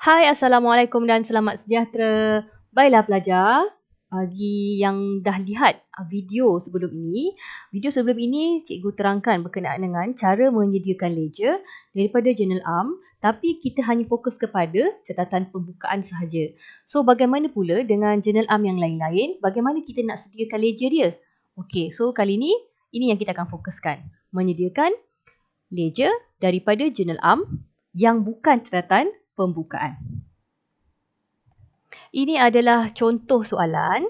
Hai, Assalamualaikum dan selamat sejahtera. Baiklah pelajar, bagi yang dah lihat video sebelum ini, cikgu terangkan berkenaan dengan cara menyediakan ledger daripada Journal Arm, tapi kita hanya fokus kepada catatan pembukaan sahaja. So, bagaimana pula dengan Journal Arm yang lain-lain? Bagaimana kita nak sediakan ledger dia? Okey, so kali ini yang kita akan fokuskan. Menyediakan ledger daripada Journal Arm yang bukan catatan pembukaan. Ini adalah contoh soalan.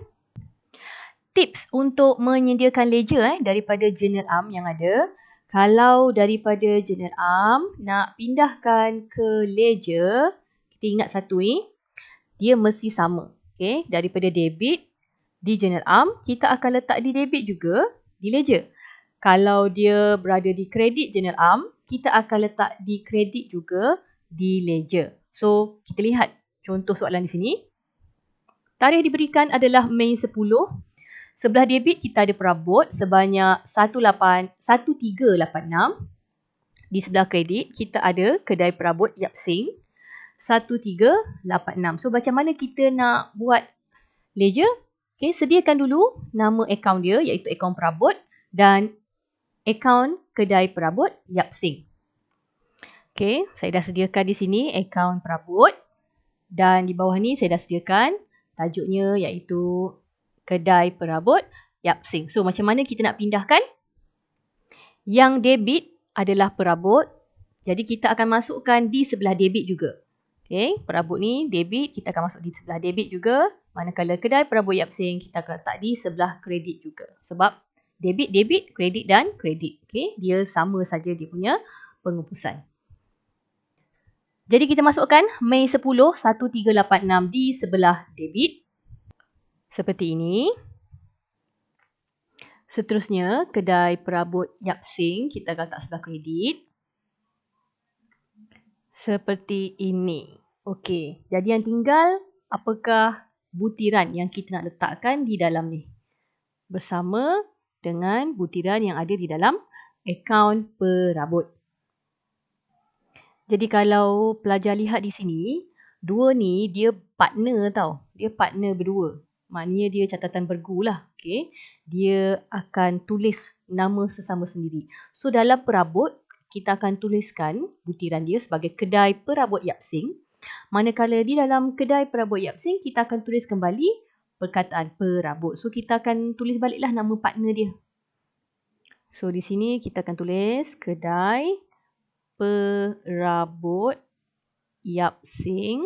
Tips untuk menyediakan ledger daripada Journal Arm yang ada. Kalau daripada Journal Arm nak pindahkan ke ledger, kita ingat satu ni, dia mesti sama. Okay? Daripada debit di Journal Arm, kita akan letak di debit juga di ledger. Kalau dia berada di kredit Journal Arm, kita akan letak di kredit juga di ledger. So, kita lihat contoh soalan di sini. Tarikh diberikan adalah Mei 10. Sebelah debit kita ada perabot sebanyak 1386. Di sebelah kredit kita ada kedai perabot Yap Sing 1386. So macam mana kita nak buat ledger? Okay, sediakan dulu nama akaun dia iaitu akaun perabot dan akaun kedai perabot Yap Sing. Okay, saya dah sediakan di sini akaun perabot dan di bawah ni saya dah sediakan tajuknya iaitu kedai perabot Yap Sing. So macam mana kita nak pindahkan? Yang debit adalah perabot. Jadi kita akan masukkan di sebelah debit juga. Okay, perabot ni debit, kita akan masuk di sebelah debit juga. Manakala kedai perabot Yap Sing kita akan letak di sebelah kredit juga. Sebab debit, kredit dan kredit. Okay, dia sama saja dia punya pengurusan. Jadi kita masukkan Mei 10, 1386 di sebelah debit. Seperti ini. Seterusnya, kedai perabot Yap Sing kita akan letak sebelah kredit. Seperti ini. Okey, jadi yang tinggal apakah butiran yang kita nak letakkan di dalam ni? Bersama dengan butiran yang ada di dalam akaun perabot. Jadi kalau pelajar lihat di sini, dua ni dia partner tau. Dia partner berdua. Maknanya dia catatan bergu lah. Okay. Dia akan tulis nama sesama sendiri. So dalam perabot, kita akan tuliskan butiran dia sebagai kedai perabot Yap Sing. Manakala di dalam kedai perabot Yap Sing, kita akan tulis kembali perkataan perabot. So kita akan tulis baliklah nama partner dia. So di sini kita akan tulis kedai perabot Yap Sing.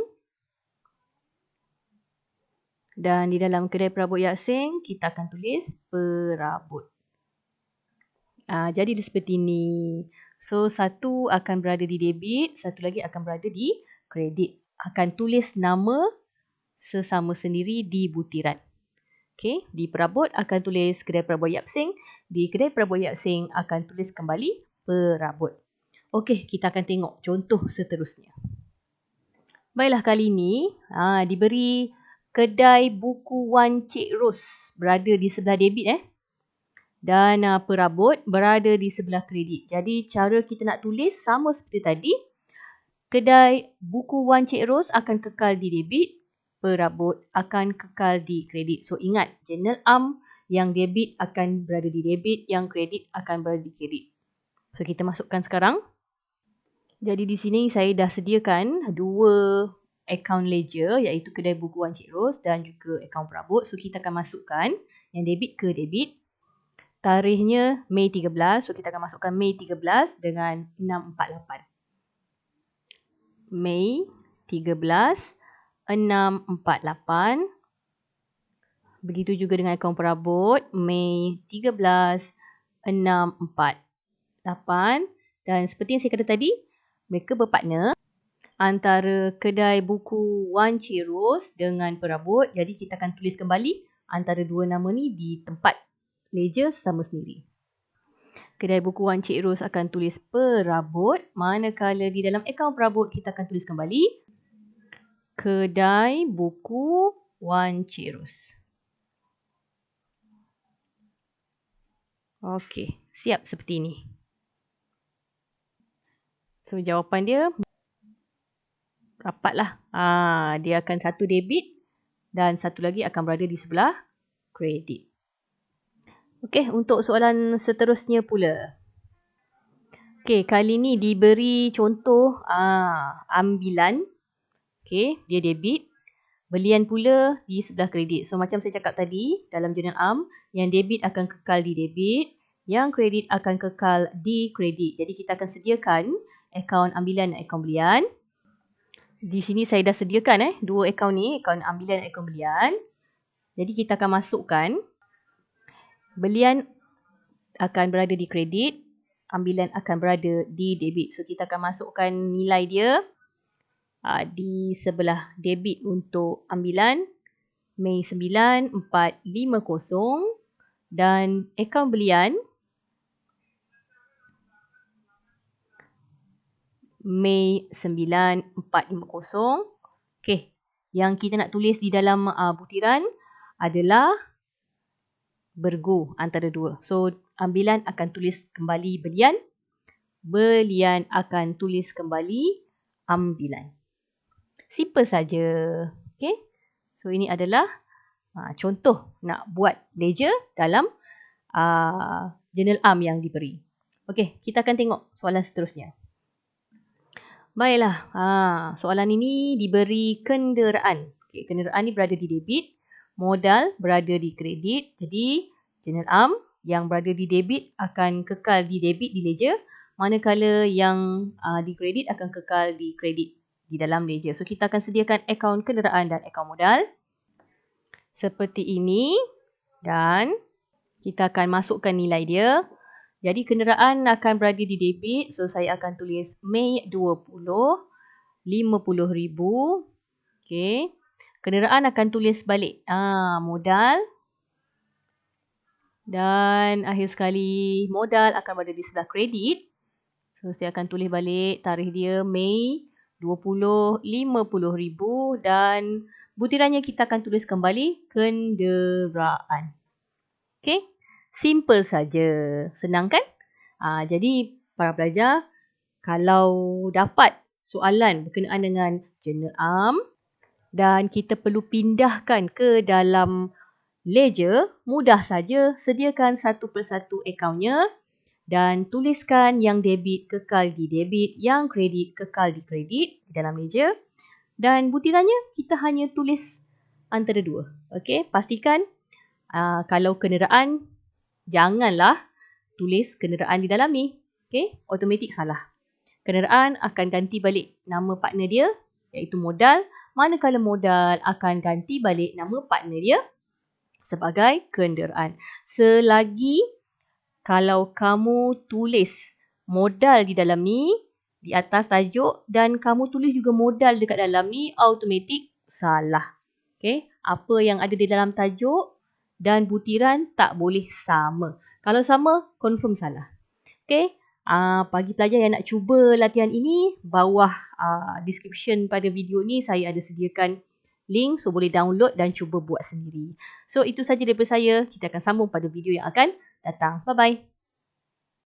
Dan di dalam kedai perabot Yap Sing, kita akan tulis perabot. Jadi seperti ini. So, satu akan berada di debit, satu lagi akan berada di kredit. Akan tulis nama sesama sendiri di butiran. Okay, di perabot akan tulis kedai perabot Yap Sing. Di kedai perabot Yap Sing akan tulis kembali perabot. Okey, kita akan tengok contoh seterusnya. Baiklah, kali ini diberi kedai buku Wan Cik Ros berada di sebelah debit dan perabot berada di sebelah kredit. Jadi cara kita nak tulis sama seperti tadi. Kedai buku Wan Cik Ros akan kekal di debit, perabot akan kekal di kredit. So ingat, Journal Arm yang debit akan berada di debit, yang kredit akan berada di kredit. So kita masukkan sekarang. Jadi di sini saya dah sediakan dua akaun ledger iaitu kedai buku Wan Cik Ros dan juga akaun perabot. So kita akan masukkan yang debit ke debit. Tarikhnya Mei 13. So kita akan masukkan Mei 13 dengan 648. Mei 13 648. Begitu juga dengan akaun perabot Mei 13 648. Dan seperti yang saya kata tadi, mereka berpartner antara kedai buku Wan Cik Ros dengan perabot. Jadi kita akan tulis kembali antara dua nama ni di tempat ledger sama sendiri. Kedai buku Wan Cik Ros akan tulis perabot. Manakala di dalam akaun perabot kita akan tulis kembali kedai buku Wan Cik Ros. Okey, siap seperti ini. So jawapan dia rapatlah. Dia akan satu debit dan satu lagi akan berada di sebelah kredit. Okey, untuk soalan seterusnya pula. Okey, kali ni diberi contoh ambilan. Okey, dia debit. Belian pula di sebelah kredit. So macam saya cakap tadi dalam jurnal am, yang debit akan kekal di debit, yang kredit akan kekal di kredit. Jadi kita akan sediakan akaun ambilan dan akaun belian. Di sini saya dah sediakan dua akaun ni, akaun ambilan dan akaun belian. Jadi kita akan masukkan belian akan berada di kredit, ambilan akan berada di debit. So kita akan masukkan nilai dia di sebelah debit untuk ambilan, Mei 9450, dan akaun belian Mei 9450. Okey, yang kita nak tulis di dalam butiran adalah bergo antara dua. So ambilan akan tulis kembali belian, belian akan tulis kembali ambilan. Simple saja. Okey. So ini adalah contoh nak buat ledger dalam jurnal am yang diberi. Okey, kita akan tengok soalan seterusnya. Baiklah, soalan ini diberi kenderaan. Okay, kenderaan ni berada di debit, modal berada di kredit. Jadi, jurnal am yang berada di debit akan kekal di debit di ledger, manakala yang di kredit akan kekal di kredit di dalam ledger. So, kita akan sediakan akaun kenderaan dan akaun modal seperti ini, dan kita akan masukkan nilai dia. Jadi kenderaan akan berada di debit. So saya akan tulis Mei 20, 50,000. Okey. Kenderaan akan tulis balik modal. Dan akhir sekali modal akan berada di sebelah kredit. So saya akan tulis balik tarikh dia Mei 20, 50,000 dan butirannya kita akan tulis kembali kenderaan. Okey. Simple saja. Senang kan? Jadi para pelajar, kalau dapat soalan berkenaan dengan jurnal am dan kita perlu pindahkan ke dalam ledger, mudah saja sediakan satu persatu akaunnya dan tuliskan yang debit kekal di debit, yang kredit kekal di kredit di dalam ledger, dan butirannya kita hanya tulis antara dua. Okey, pastikan kalau kenderaan, janganlah tulis kenderaan di dalam ni. Okey, automatik salah. Kenderaan akan ganti balik nama partner dia, iaitu modal. Manakala modal akan ganti balik nama partner dia sebagai kenderaan. Selagi kalau kamu tulis modal di dalam ni, di atas tajuk, dan kamu tulis juga modal dekat dalam ni, automatik salah. Okey, apa yang ada di dalam tajuk dan butiran tak boleh sama. Kalau sama, confirm salah. Okey, bagi pelajar yang nak cuba latihan ini, bawah description pada video ni saya ada sediakan link, so boleh download dan cuba buat sendiri. So itu saja daripada saya. Kita akan sambung pada video yang akan datang. Bye-bye.